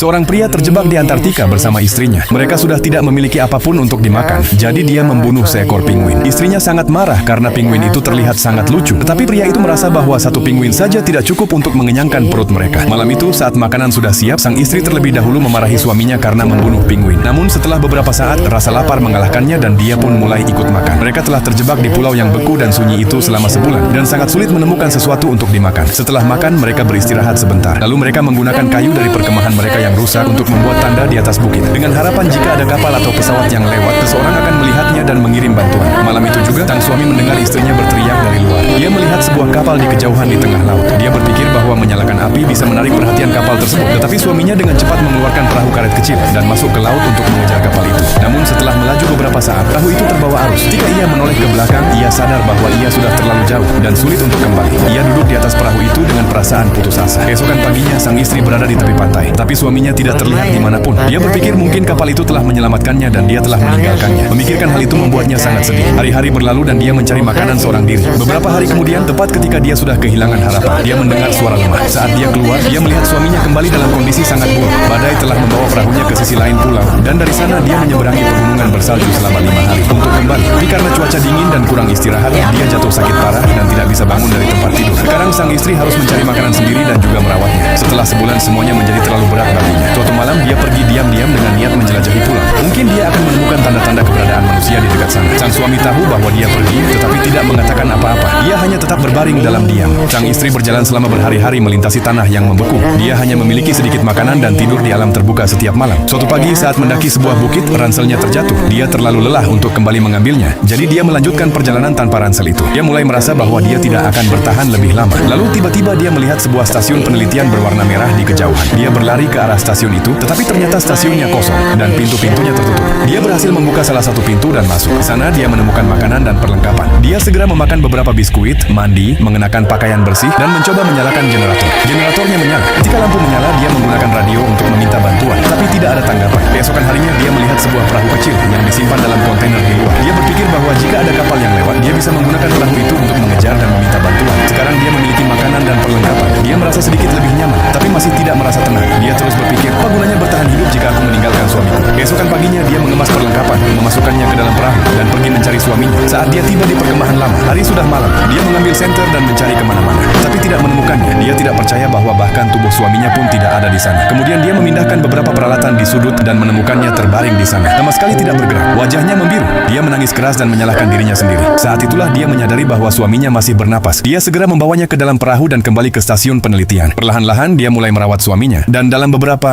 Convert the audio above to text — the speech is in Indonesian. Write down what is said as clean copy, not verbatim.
Seorang pria terjebak di Antartika bersama istrinya. Mereka sudah tidak memiliki apapun untuk dimakan, jadi dia membunuh seekor penguin. Istrinya sangat marah karena penguin itu terlihat sangat lucu. Tetapi pria itu merasa bahwa satu penguin saja tidak cukup untuk mengenyangkan perut mereka. Malam itu, saat makanan sudah siap, sang istri terlebih dahulu memarahi suaminya karena membunuh penguin. Namun setelah beberapa saat, rasa lapar mengalahkannya dan dia pun mulai ikut makan. Mereka telah terjebak di pulau yang beku dan sunyi itu selama sebulan dan sangat sulit menemukan sesuatu untuk dimakan. Setelah makan, mereka beristirahat sebentar. Lalu mereka menggunakan kayu dari perkemahan mereka yang rusak untuk membuat tanda di atas bukit. Dengan harapan jika ada kapal atau pesawat yang lewat, seseorang akan melihatnya dan mengirim bantuan. Malam itu juga, sang suami mendengar istrinya berteriak dari luar. Dia melihat sebuah kapal di kejauhan di tengah laut. Dia berpikir bahwa menyalakan api bisa menarik perhatian kapal tersebut. Tetapi suaminya dengan cepat mengeluarkan perahu karet kecil dan masuk ke laut untuk mengejar kapal itu. Namun setelah melaju beberapa saat, perahu itu terbawa arus. Ketika ia menoleh ke belakang, ia sadar bahwa ia sudah terlalu jauh dan sulit untuk kembali. Ia duduk di atas perahu itu dengan perasaan putus asa. Keesokan paginya, sang istri berada di tepi pantai, tapi suaminya tidak terlihat dimanapun. Dia berpikir mungkin kapal itu telah menyelamatkannya dan dia telah meninggalkannya. Memikirkan hal itu membuatnya sangat sedih. Hari-hari berlalu dan dia mencari makanan seorang diri. Beberapa hari kemudian, tepat ketika dia sudah kehilangan harapan, dia mendengar suara lemah. Saat dia keluar, dia melihat suaminya kembali dalam kondisi sangat buruk. Badai telah membawa perahunya ke sisi lain pulau, dan dari sana dia menyeberangi pegunungan bersalju selama 5 hari untuk kembali. Tapi karena cuaca dingin dan kurang istirahat, dia jatuh sakit parah dan tidak bisa bangun dari tempat tidur. Sekarang sang istri harus mencari makanan sendiri dan juga merawatnya. Setelah sebulan, semuanya menjadi terlalu berat baginya. Suatu malam, dia pergi diam-diam dengan niat menjelajahi pulau. Mungkin dia akan menemukan tanda-tanda keberadaan manusia di dekat sana. Sang suami tahu bahwa dia pergi, tetapi tidak mengatakan apa-apa. Dia hanya tetap berbaring dalam diam. Sang istri berjalan selama berhari-hari melintasi tanah yang membeku. Dia hanya memiliki sedikit makanan dan tidur di alam terbuka setiap malam. Suatu pagi saat mendaki sebuah bukit, ranselnya terjatuh. Dia terlalu lelah untuk kembali mengambilnya. Jadi dia melanjutkan perjalanan tanpa ransel itu. Dia mulai merasa bahwa dia tidak akan bertahan lebih lama. Lalu tiba-tiba dia melihat sebuah stasiun penelitian berwarna merah di kejauhan. Dia berlari ke arah stasiun itu, tetapi ternyata stasiunnya kosong dan pintu-pintunya tertutup. Dia berhasil membuka salah satu pintu dan masuk. Di sana dia menemukan makanan dan perlengkapan. Dia segera memakan beberapa biskuit, mandi, mengenakan pakaian bersih, dan mencoba menyalakan generator. Generatornya menyala. Ketika lampu menyala, dia menggunakan radio untuk meminta bantuan, tapi tidak ada tanggapan. Keesokan harinya, dia melihat sebuah perahu kecil yang disimpan dalam kontainer di luar. Dia berpikir bahwa jika ada kapal yang lewat, dia bisa menggunakan perahu itu untuk mengejar dan meminta bantuan. Sekarang dia memiliki makanan dan perlengkapan. Dia merasa sedikit lebih nyaman, tapi masih tidak merasa tenang. Dia terus berpikir, apa gunanya bertahan hidup jika aku meninggalkan suamiku? Keesokan paginya, dia mengemas perlengkapan, memasukkannya ke dalam perahu, dan pergi mencari suaminya. Saat dia tiba di perkemahan lama, hari sudah malam. Dia mengambil senter dan mencari kemana-mana, tapi tidak menemukannya. Dia tidak percaya bahwa bahkan tubuh suaminya pun tidak ada di sana. Kemudian dia memindahkan beberapa peralatan di sudut dan menemukannya terbaring di sana, sama sekali tidak bergerak. Wajahnya membiru. Dia menangis keras dan menyalahkan dirinya sendiri. Saat itulah dia menyadari bahwa suaminya masih bernapas. Dia segera membawanya ke dalam perahu dan kembali ke stasiun penelitian. Perlahan-lahan dia mulai merawat suaminya, dan dalam beberapa